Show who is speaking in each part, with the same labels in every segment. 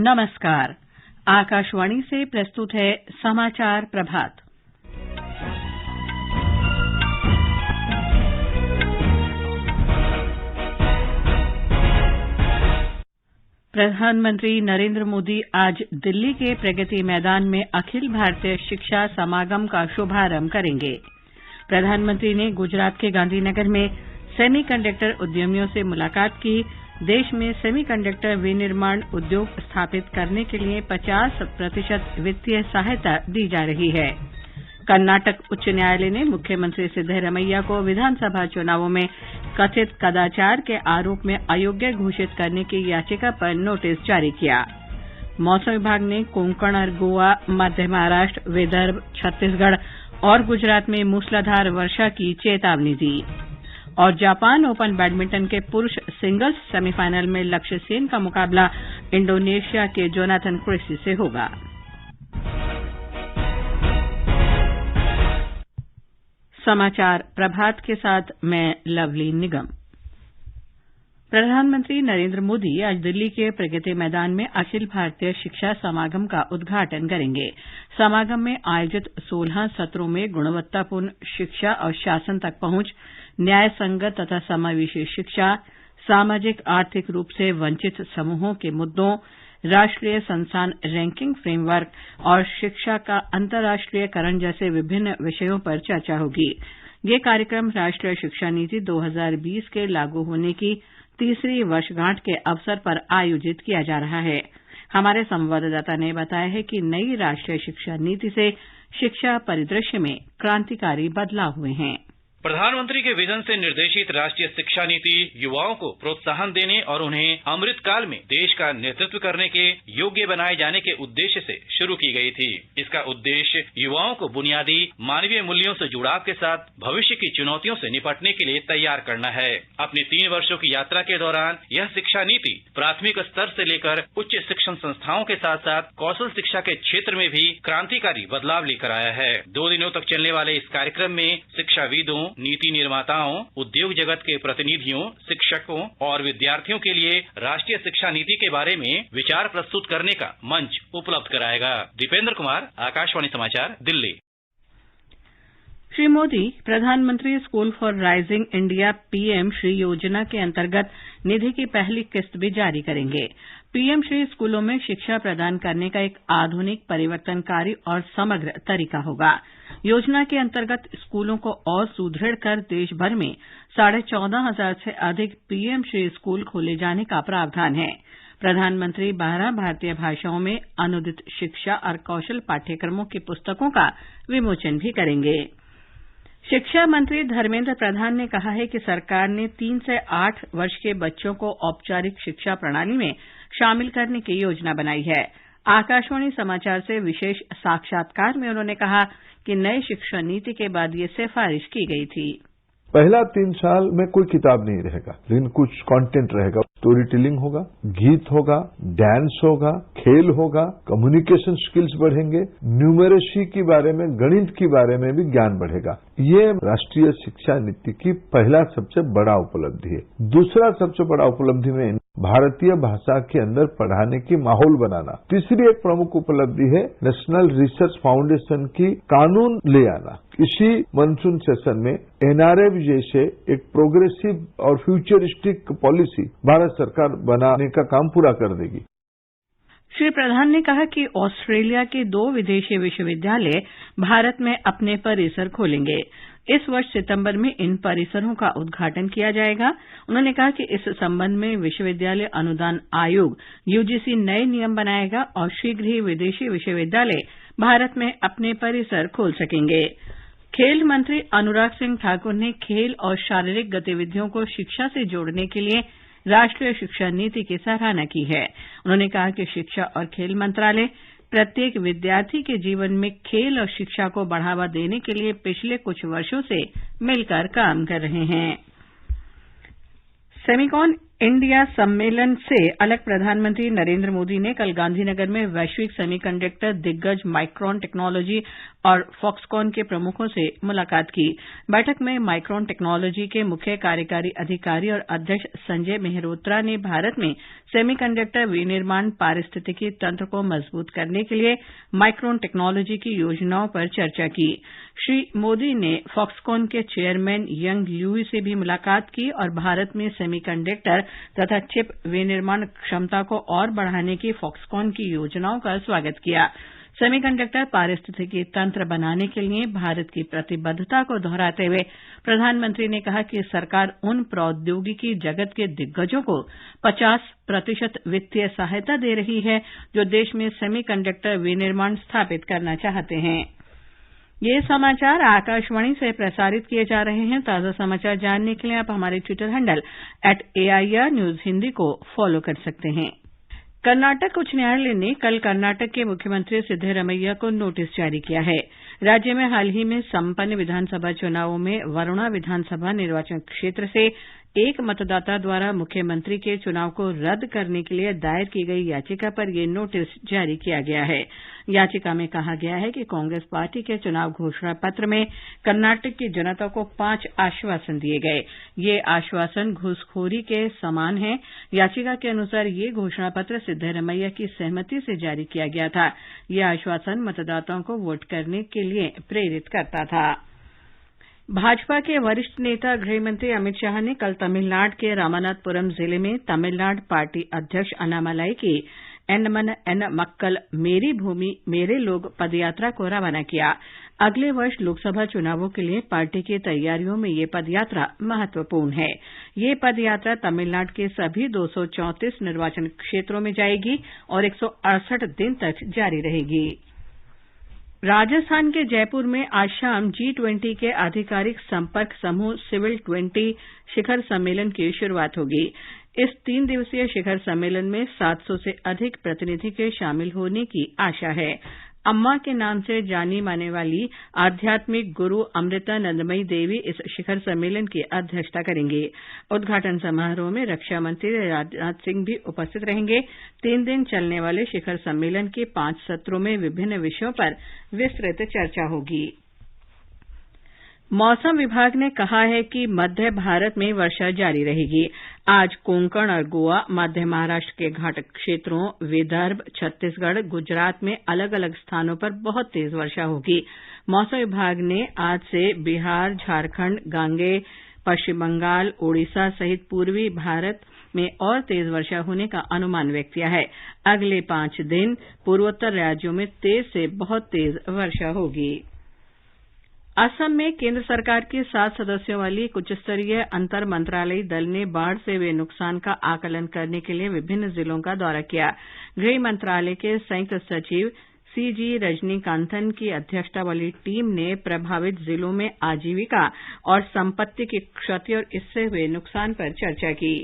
Speaker 1: नमस्कार। आकाशवाणी से प्रस्तुत है समाचार प्रभात। प्रधानमंत्री नरेंद्र मोदी आज दिल्ली के प्रगति मैदान में अखिल भारतीय शिक्षा समागम का शुभारंभ करेंगे। प्रधानमंत्री ने गुजरात के गांधीनगर में सेमीकंडक्टर उद्यमियों से मुलाकात की। देश में सेमीकंडक्टर विनिर्माण उद्योग स्थापित करने के लिए 50% वित्तीय सहायता दी जा रही है। कर्नाटक उच्च न्यायालय ने मुख्यमंत्री सिद्धरमैया को विधानसभा चुनावों में कथित कदाचार के आरोप में अयोग्य घोषित करने की याचिका पर नोटिस जारी किया। मौसम विभाग ने कोंकण और गोवा, मध्य महाराष्ट्र, विदर्भ, छत्तीसगढ़ और गुजरात में मूसलाधार वर्षा की चेतावनी दी। और जापान ओपन बैडमिंटन के पुरुष सिंगल्स सेमीफाइनल में लक्ष्य सेन का मुकाबला इंडोनेशिया के जोनाथन क्रिस्टी से होगा। समाचार प्रभात के साथ मैं लवली निगम। प्रधानमंत्री नरेंद्र मोदी आज दिल्ली के प्रगति मैदान में अखिल भारतीय शिक्षा समागम का उद्घाटन करेंगे। समागम में आयोजित 16 सत्रों में गुणवत्तापूर्ण शिक्षा और शासन तक पहुंच, न्याय संगत तथा समावेशी शिक्षा, सामाजिक आर्थिक रूप से वंचित समूहों के मुद्दों, राष्ट्रीय संस्थान रैंकिंग फ्रेमवर्क और शिक्षा का अंतर्राष्ट्रीयकरण जैसे विभिन्न विषयों पर चर्चा होगी। ये कार्यक्रम राष्ट्रीय शिक्षा नीति 2020 के लागू होने की तीसरी वर्षगांठ के अवसर पर आयोजित किया जा रहा है। हमारे संवाददाता ने बताया है कि नई राष्ट्रीय शिक्षा नीति से शिक्षा परिदृश्य में क्रांतिकारी बदलाव हुए हैं।
Speaker 2: प्रधानमंत्री के विजन से निर्देशित राष्ट्रीय शिक्षा नीति युवाओं को प्रोत्साहन देने और उन्हें अमृतकाल में देश का नेतृत्व करने के योग्य बनाए जाने के उद्देश्य से शुरू की गई थी। इसका उद्देश्य युवाओं को बुनियादी मानवीय मूल्यों से जुड़ाव के साथ भविष्य की चुनौतियों से निपटने के लिए तैयार करना है। अपनी 3 वर्षों की यात्रा के दौरान यह शिक्षा नीति प्राथमिक स्तर से लेकर उच्च शिक्षण संस्थाओं के साथ साथ कौशल शिक्षा के क्षेत्र में भी क्रांतिकारी बदलाव लेकर आया है। 2 दिनों तक चलने वाले इस कार्यक्रम में शिक्षाविदों, नीति निर्माताओं, उद्योग जगत के प्रतिनिधियों, शिक्षकों और विद्यार्थियों के लिए राष्ट्रीय शिक्षा नीति के बारे में विचार प्रस्तुत करने का मंच उपलब्ध कराएगा। दीपेंद्र कुमार, आकाशवाणी समाचार, दिल्ली।
Speaker 1: श्री मोदी प्रधानमंत्री school for rising India PM Shri योजना के अंतर्गत निधि की पहली किस्त भी जारी करेंगे। पीएम श्री स्कूलों में शिक्षा प्रदान करने का एक आधुनिक, परिवर्तनकारी और समग्र तरीका होगा। योजना के अंतर्गत स्कूलों को और सुदृढ़ कर देश भर में 14,500 से अधिक पीएम श्री स्कूल खोले जाने का प्रावधान है। प्रधानमंत्री 12 भारतीय भाषाओं में अनुदित शिक्षा और कौशल पाठ्यक्रमों की पुस्तकों का विमोचन भी करेंगे। शिक्षा मंत्री धर्मेंद्र प्रधान ने कहा है कि सरकार ने 3 से 8 वर्ष के बच्चों को औपचारिक शिक्षा प्रणाली में शामिल करने की योजना बनाई है। आकाशवाणी समाचार से विशेष साक्षात्कार में उन्होंने कहा कि नई शिक्षा नीति के बाद ये सिफारिश की गई थी।
Speaker 3: पहला 3 साल में कोई किताब नहीं रहेगा, लेकिन कुछ कंटेंट रहेगा। स्टोरी टेलिंग होगा, गीत होगा, डांस होगा, खेल होगा, कम्युनिकेशन स्किल्स बढ़ेंगे, न्यूमेरेसी के बारे में, गणित के बारे में भी ज्ञान बढ़ेगा। ये राष्ट्रीय शिक्षा नीति की पहला सबसे बड़ा उपलब्धि है। दूसरा सबसे बड़ा उपलब्धि में भारतीय भाषा के अंदर पढ़ाने की माहौल बनाना। तीसरी एक प्रमुख उपलब्धि है नेशनल रिसर्च फाउंडेशन की कानून ले आना। इसी मानसून सेशन में एनआरएफ जैसे एक प्रोग्रेसिव और फ्यूचरिस्टिक पॉलिसी भारत सरकार बनाने का काम पूरा कर देगी।
Speaker 1: श्री प्रधान ने कहा कि ऑस्ट्रेलिया के 2 विदेशी विश्वविद्यालय भारत में अपने परिसर खोलेंगे। इस वर्ष सितंबर में इन परिसरों का उद्घाटन किया जाएगा। उन्होंने कहा कि इस संबंध में विश्वविद्यालय अनुदान आयोग यूजीसी नए नियम बनाएगा और शीघ्र ही विदेशी विश्वविद्यालय भारत में अपने परिसर खोल सकेंगे। खेल मंत्री अनुराग सिंह ठाकुर ने खेल और शारीरिक गतिविधियों को शिक्षा से जोड़ने के लिए राष्ट्रीय शिक्षा नीति की सराहना की है। उन्होंने कहा कि शिक्षा और खेल मंत्रालय प्रत्येक विद्यार्थी के जीवन में खेल और शिक्षा को बढ़ावा देने के लिए पिछले कुछ वर्षों से मिलकर काम कर रहे हैं। सेमिकॉन इंडिया सम्मेलन से अलग प्रधानमंत्री नरेंद्र मोदी ने कल गांधीनगर में वैश्विक सेमीकंडक्टर दिग्गज माइक्रोन टेक्नोलॉजी और फॉक्सकॉन के प्रमुखों से मुलाकात की। बैठक में माइक्रोन टेक्नोलॉजी के मुख्य कार्यकारी अधिकारी और अध्यक्ष संजय मेहरोत्रा ने भारत में सेमीकंडक्टर विनिर्माण पारिस्थितिकी तंत्र को मजबूत करने के लिए माइक्रोन टेक्नोलॉजी की योजनाओं पर चर्चा की। श्री मोदी ने फॉक्सकॉन के चेयरमैन यंग ल्यूई से भी मुलाकात की और भारत में सेमीकंडक्टर तथा चिप विनिर्माण क्षमता को और बढ़ाने की फॉक्सकॉन की योजनाओं का स्वागत किया। सेमीकंडक्टर पारिस्थितिकी तंत्र बनाने के लिए भारत की प्रतिबद्धता को दोहराते हुए प्रधानमंत्री ने कहा कि सरकार उन प्रौद्योगिकी जगत के दिग्गजों को 50% वित्तीय सहायता दे रही है जो देश में सेमीकंडक्टर विनिर्माण स्थापित करना चाहते हैं। ये समाचार आकाशवाणी से प्रसारित किए जा रहे हैं। ताजा समाचार जानने के लिए आप हमारे Twitter handle @AIR News Hindi को फॉलो कर सकते हैं। कर्नाटक उच्च न्यायालय ने कल कर्नाटक के मुख्यमंत्री सिद्धरमैया को नोटिस जारी किया है। राज्य में हाल ही में संपन्न विधानसभा चुनावों में वरुणा विधानसभा निर्वाचन क्षेत्र से एक मतदाता द्वारा मुख्यमंत्री के चुनाव को रद्द करने के लिए दायर की गई याचिका पर यह नोटिस जारी किया गया है। याचिका में कहा गया है कि कांग्रेस पार्टी के चुनाव घोषणा पत्र में कर्नाटक की जनता को 5 आश्वासन दिए गए। ये आश्वासन घूसखोरी के समान हैं। याचिका के अनुसार ये घोषणा पत्र सिद्धरमैया की सहमति से जारी किया गया था। ये आश्वासन मतदाताओं को वोट करने के लिए प्रेरित करता था। भाजपा के वरिष्ठ नेता गृहमंत्री अमित शाह ने कल तमिलनाडु के रामनाथपुरम जिले में तमिलनाडु पार्टी अध्यक्ष अन्नामलाई की एन मन एन मक्कल मेरी भूमि मेरे लोग पदयात्रा को रवाना किया। अगले वर्ष लोकसभा चुनावों के लिए पार्टी की तैयारियों में ये पदयात्रा महत्वपूर्ण है। ये पदयात्रा तमिलनाडु के सभी 234 निर्वाचन क्षेत्रों में जाएगी और 168 दिन तक जारी रहेगी। राजस्थान के जयपुर में आज शाम G20 के आधिकारिक संपर्क समूह सिविल 20 शिखर सम्मेलन की शुरुआत होगी। इस 3 दिवसीय शिखर सम्मेलन में 700 से अधिक प्रतिनिधि के शामिल होने की आशा है। अम्मा के नाम से जानी माने वाली आध्यात्मिक गुरु अमृतानंदमयी देवी इस शिखर सम्मेलन की अध्यक्षता करेंगे। उद्घाटन समारोह में रक्षा मंत्री राजनाथ सिंह भी उपस्थित रहेंगे। 3 दिन चलने वाले शिखर सम्मेलन के 5 सत्रों में विभिन्न विषयों पर विस्तृत चर्चा होगी। मौसम विभाग ने कहा है कि मध्य भारत में वर्षा जारी रहेगी। आज कोंकण और गोवा, मध्य महाराष्ट्र के घाट क्षेत्रों, विदर्भ, छत्तीसगढ़, गुजरात में अलग अलग स्थानों पर बहुत तेज वर्षा होगी। मौसम विभाग ने आज से बिहार, झारखंड, गांगे, पश्चिम बंगाल, ओडिशा सहित पूर्वी भारत में और तेज वर्षा होने का अनुमान व्यक्त किया है। अगले 5 दिन पूर्वोत्तर राज्यों में तेज से बहुत तेज वर्षा होगी। असम में केंद्र सरकार के 7 सदस्यों वाली एक उच्चस्तरीय अंतर मंत्रालयी दल ने बाढ़ से हुए नुकसान का आकलन करने के लिए विभिन्न जिलों का दौरा किया। गृह मंत्रालय के संयुक्त सचिव CG रजनीकांतन की अध्यक्षता वाली टीम ने प्रभावित जिलों में आजीविका और संपत्ति की क्षति और इससे हुए नुकसान पर चर्चा की।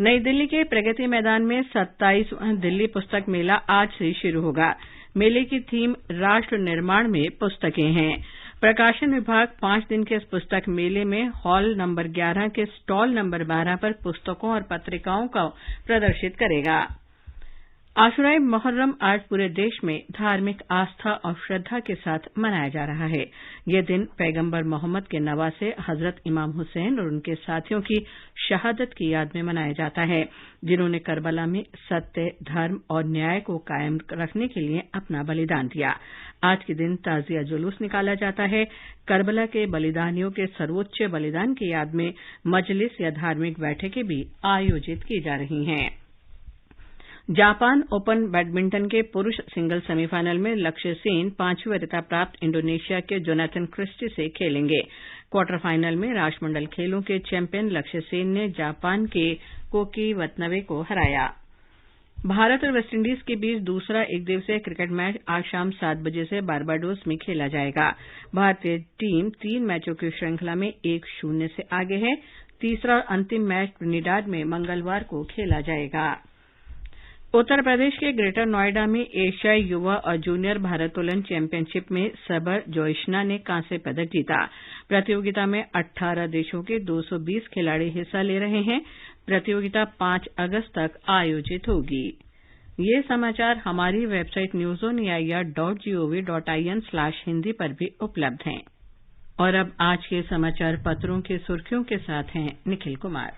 Speaker 1: नई दिल्ली के प्रगति मैदान में 27वां दिल्ली पुस्तक मेला आज से शुरू होगा। मेले की थीम राष्ट्र निर्माण में पुस्तकें हैं। प्रकाशन विभाग 5 दिन के इस पुस्तक मेले में हॉल नंबर 11 के स्टॉल नंबर 12 पर पुस्तकों और पत्रिकाओं को प्रदर्शित करेगा। आशुराए मुहर्रम आज पूरे देश में धार्मिक आस्था और श्रद्धा के साथ मनाया जा रहा है। यह दिन पैगंबर मोहम्मद के नवासे हजरत इमाम हुसैन और उनके साथियों की शहादत की याद में मनाया जाता है, जिन्होंने करबला में सत्य, धर्म और न्याय को कायम रखने के लिए अपना बलिदान दिया। आज के दिन ताजिया जुलूस निकाला जाता है। करबला के बलिदानियों के सर्वोच्च बलिदान की याद में मजलिस या धार्मिक बैठकें भी आयोजित की जा रही हैं। जापान ओपन बैडमिंटन के पुरुष सिंगल सेमीफाइनल में लक्ष्य सेन 5वीं वरीयता प्राप्त इंडोनेशिया के जोनाथन क्रिस्टी से खेलेंगे। क्वार्टर फाइनल में राष्ट्रमंडल खेलों के चैंपियन लक्ष्य सेन ने जापान के कोकी वतनबे को हराया। भारत और वेस्टइंडीज के बीच दूसरा एकदिवसीय क्रिकेट मैच आज शाम 7 बजे से बारबाडोस में खेला जाएगा। भारतीय टीम 3 मैचों की श्रृंखला में 1-0 से आगे है। तीसरा और अंतिम मैच ट्रिनिडाद में मंगलवार को खेला जाएगा। उत्तर प्रदेश के ग्रेटर नोएडा में एशियाई युवा और जूनियर भारोत्तोलन चैंपियनशिप में सबर जोइशना ने कांस्य पदक जीता। प्रतियोगिता में 18 देशों के 220 खिलाड़ी हिस्सा ले रहे हैं। प्रतियोगिता 5 अगस्त तक आयोजित होगी। ये समाचार हमारी वेबसाइट newsoneir.gov.in/hindi पर भी उपलब्ध हैं। और अब आज के समाचार पत्रों के सुर्खियों के साथ हैं निखिल कुमार।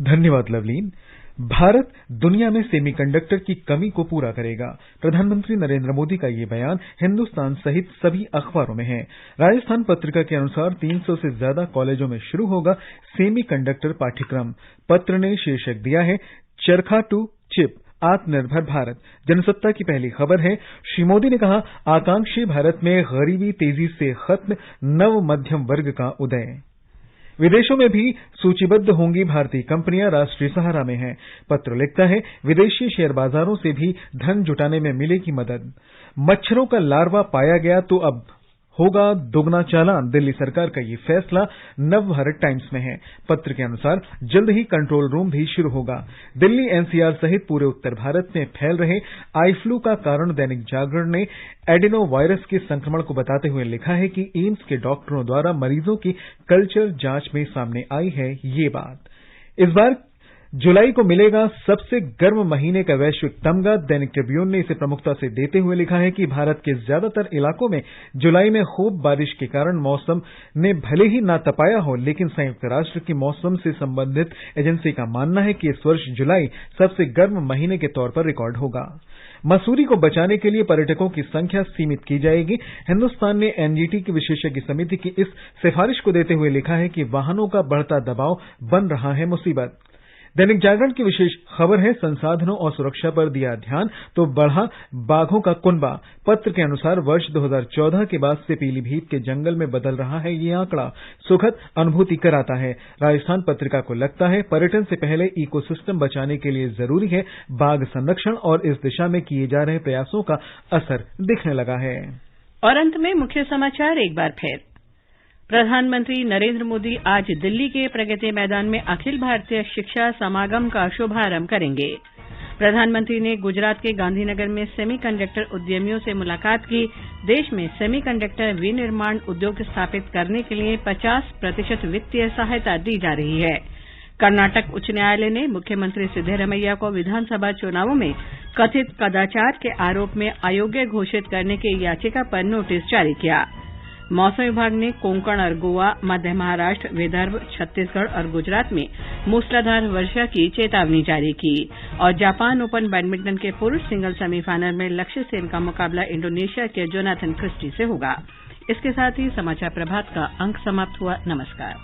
Speaker 4: धन्यवाद लवलीन। भारत दुनिया में सेमीकंडक्टर की कमी को पूरा करेगा। प्रधानमंत्री नरेंद्र मोदी का ये बयान हिंदुस्तान सहित सभी अखबारों में है। राजस्थान पत्रिका के अनुसार 300 से ज्यादा कॉलेजों में शुरू होगा सेमीकंडक्टर पाठ्यक्रम। पत्र ने शीर्षक दिया है चरखा टू चिप, आत्मनिर्भर भारत। जनसत्ता की पहली खबर है, श्री मोदी ने कहा आकांक्षी भारत में गरीबी तेजी से खत्म, नव मध्यम वर्ग का उदय। विदेशों में भी सूचीबद्ध होंगी भारतीय कंपनियां, राष्ट्रीय सहारा में है। पत्र लिखता है विदेशी शेयर बाजारों से भी धन जुटाने में मिलेगी मदद। मच्छरों का लार्वा पाया गया तो अब होगा दोगुना चालान, दिल्ली सरकार का ये फैसला नवभारत टाइम्स में है। पत्र के अनुसार जल्द ही कंट्रोल रूम भी शुरू होगा। दिल्ली एनसीआर सहित पूरे उत्तर भारत में फैल रहे आई फ्लू का कारण दैनिक जागरण ने एडिनो वायरस के संक्रमण को बताते हुए लिखा है कि एम्स के डॉक्टरों द्वारा मरीजों की कल्चर जांच में सामने आई है ये बात। इस बार जुलाई को मिलेगा सबसे गर्म महीने का वैश्विक तमगा। दैनिक ट्रिब्यून ने इसे प्रमुखता से देते हुए लिखा है कि भारत के ज्यादातर इलाकों में जुलाई में खूब बारिश के कारण मौसम ने भले ही ना तपाया हो, लेकिन संयुक्त राष्ट्र की मौसम से संबंधित एजेंसी का मानना है कि इस वर्ष जुलाई सबसे गर्म महीने के तौर पर रिकॉर्ड होगा। मसूरी को बचाने के लिए पर्यटकों की संख्या सीमित की जाएगी। हिंदुस्तान ने एनजीटी की विशेषज्ञ समिति की इस सिफारिश को देते हुए लिखा है कि वाहनों का बढ़ता दबाव बन रहा है मुसीबत। दैनिक जागरण की विशेष खबर है संसाधनों और सुरक्षा पर दिया ध्यान तो बढ़ा बाघों का कुनबा। पत्र के अनुसार वर्ष 2014 के बाद से पीलीभीत के जंगल में बदल रहा है ये आंकड़ा, सुखद अनुभूति कराता है। राजस्थान पत्रिका को लगता है पर्यटन से पहले इकोसिस्टम बचाने के लिए जरूरी है बाघ संरक्षण और इस दिशा में किए जा रहे प्रयासों का असर दिखने लगा है।
Speaker 1: और अंत में मुख्य समाचार एक बार फिर। प्रधानमंत्री नरेंद्र मोदी आज दिल्ली के प्रगति मैदान में अखिल भारतीय शिक्षा समागम का शुभारंभ करेंगे। प्रधानमंत्री ने गुजरात के गांधीनगर में सेमीकंडक्टर उद्यमियों से मुलाकात की। देश में सेमीकंडक्टर विनिर्माण उद्योग स्थापित करने के लिए 50% वित्तीय सहायता दी जा रही है। कर्नाटक उच्च न्यायालय ने मुख्यमंत्री सिद्धरमैया को विधानसभा चुनावों में कथित कदाचार के आरोप में अयोग्य घोषित करने की याचिका पर नोटिस जारी किया। मौसम विभाग ने कोंकण और गोवा, मध्य महाराष्ट्र, विदर्भ, छत्तीसगढ़ और गुजरात में मूसलाधार वर्षा की चेतावनी जारी की। और जापान ओपन बैडमिंटन के पुरुष सिंगल सेमीफाइनल में लक्ष्य सेन का मुकाबला इंडोनेशिया के जोनाथन क्रिस्टी से होगा। इसके साथ ही समाचार प्रभात का अंक समाप्त हुआ। नमस्कार।